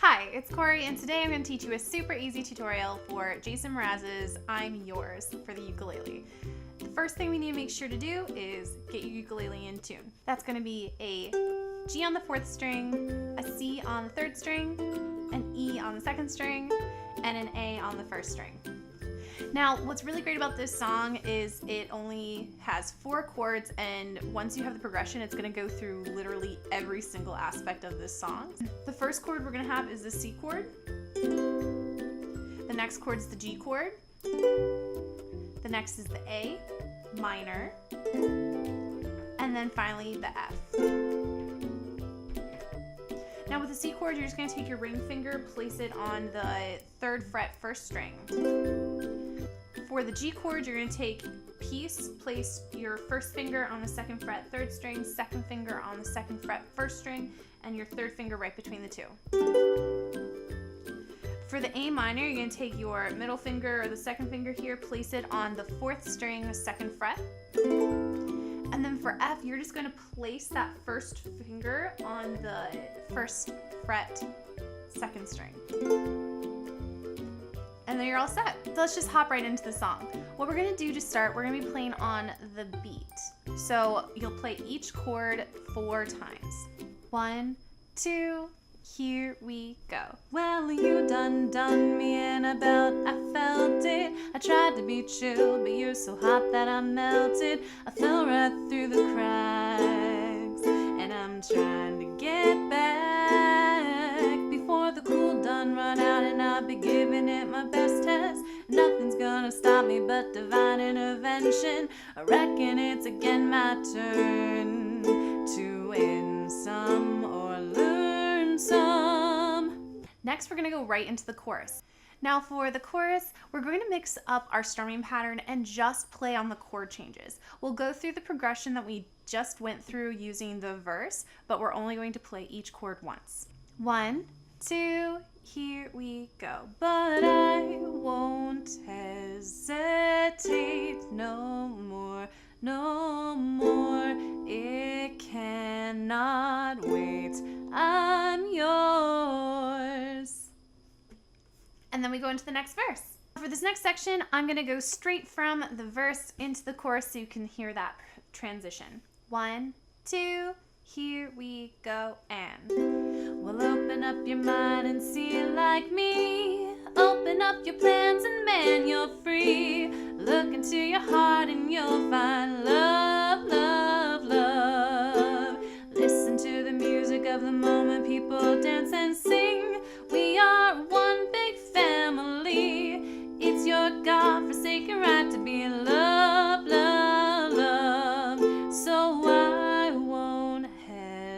Hi, it's Corey, and today I'm going to teach you a super easy tutorial for Jason Mraz's I'm Yours for the ukulele. The first thing we need to make sure to do is get your ukulele in tune. That's going to be a G on the 4th string, a C on the 3rd string, an E on the 2nd string, and an A on the 1st string. Now, what's really great about this song is it only has 4 chords, and once you have the progression, it's going to go through literally every single aspect of this song. The first chord we're going to have is the C chord. The next chord is the G chord. The next is the A minor. And then finally the F. Now with the C chord, you're just going to take your ring finger, place it on the 3rd fret 1st string. For the G chord, you're going to take piece, place your 1st finger on the 2nd fret 3rd string, 2nd finger on the 2nd fret 1st string, and your 3rd finger right between the two. For the A minor, you're going to take your middle finger or the 2nd finger here, place it on the 4th string, 2nd fret. And then for F, you're just going to place that 1st finger on the 1st fret 2nd string. And then you're all set. So let's just hop right into the song. What we're gonna do to start, we're gonna be playing on the beat. So you'll play each chord 4 times. 1, 2, here we go. Well, you done me and I felt it. I tried to be chill, but you're so hot that I melted. I fell right through the cracks, and I'm trying to get back before the cool done run out, and I'll be giving it my best test. Nothing's gonna stop me but divine intervention. I reckon it's again my turn to win some or learn some. Next, we're gonna go right into the chorus. Now for the chorus, we're going to mix up our strumming pattern and just play on the chord changes. We'll go through the progression that we just went through using the verse, but we're only going to play each chord once. 1, 2, here we go. But I won't hesitate no more, no more. It cannot wait. I'm yours. And then we go into the next verse. For this next section, I'm going to go straight from the verse into the chorus so you can hear that transition. 1, 2, here we go, and well, open up your mind and see it like me. Open up your plans and man, you're free. Look into your heart and you'll find love, love, love. Listen to the music of the moment, people dance and sing. We are one big family. It's your God-forsaken right to be in love, love, love. So I won't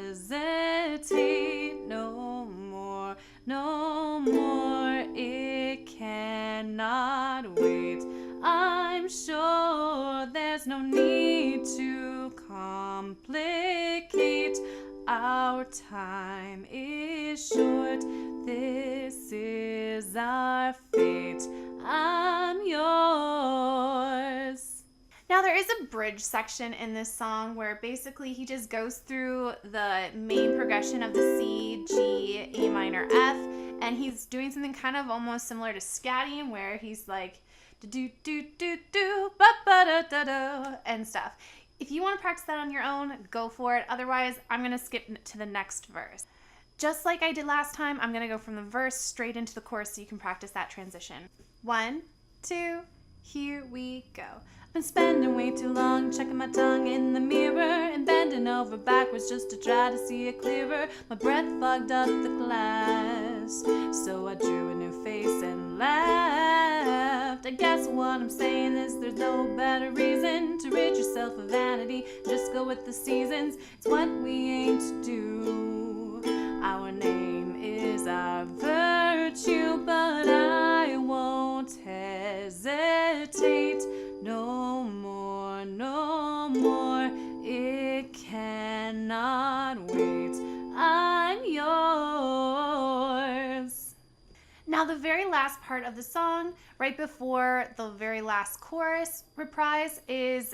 hesitate no more, no more. It cannot wait. I'm sure there's no need to complicate. Our time is short. This is our fate. I'm yours. Now there is a bridge section in this song where basically he just goes through the main progression of the C, G, A minor, F, and he's doing something kind of almost similar to scatting where he's like do do do do ba ba da da da and stuff. If you want to practice that on your own, go for it. Otherwise, I'm going to skip to the next verse. Just like I did last time, I'm going to go from the verse straight into the chorus so you can practice that transition. 1, 2, here we go. I've been spending way too long checking my tongue in the mirror and bending over backwards just to try to see it clearer. My breath fogged up the glass, so I drew a new face and laughed. I guess what I'm saying is there's no better reason to rid yourself of vanity. Just go with the seasons. It's what we aim to do. Our name is our virtue, but I won't hesitate no more, no more. It cannot wait. I'm yours. Now the very last part of the song, right before the very last chorus reprise, is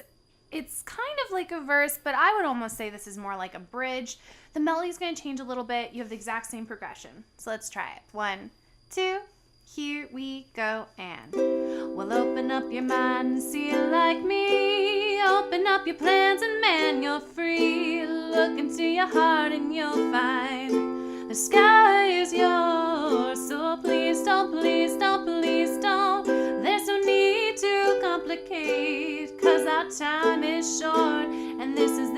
It's kind of like a verse, but I would almost say this is more like a bridge. The melody's going to change a little bit. You have the exact same progression. So let's try it. 1, 2, here we go, and well, open up your mind and see it like me. Open up your plans and man, you're free. Look into your heart and you'll find the sky is yours. So please don't, please don't, please don't. There's no need to complicate, 'cause our time is short, and this is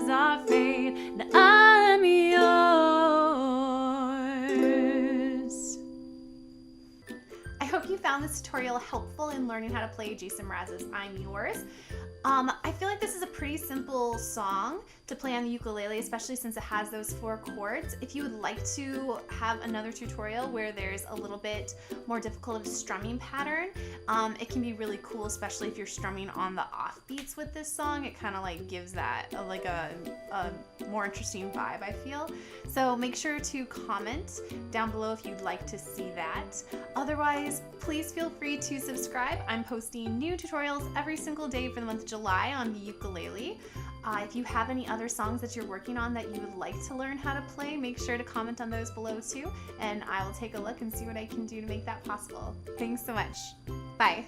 our fate. And I'm yours. I hope you found this tutorial helpful in learning how to play Jason Mraz's I'm Yours. I feel like this is a pretty simple song to play on the ukulele, especially since it has those 4 chords. If you would like to have another tutorial where there's a little bit more difficult of a strumming pattern, it can be really cool, especially if you're strumming on the offbeats with this song. It kind of like gives that a more interesting vibe, I feel. So make sure to comment down below if you'd like to see that. Otherwise, please feel free to subscribe. I'm posting new tutorials every single day for the month of July on the ukulele. If you have any other songs that you're working on that you would like to learn how to play, make sure to comment on those below too, and I will take a look and see what I can do to make that possible. Thanks so much. Bye.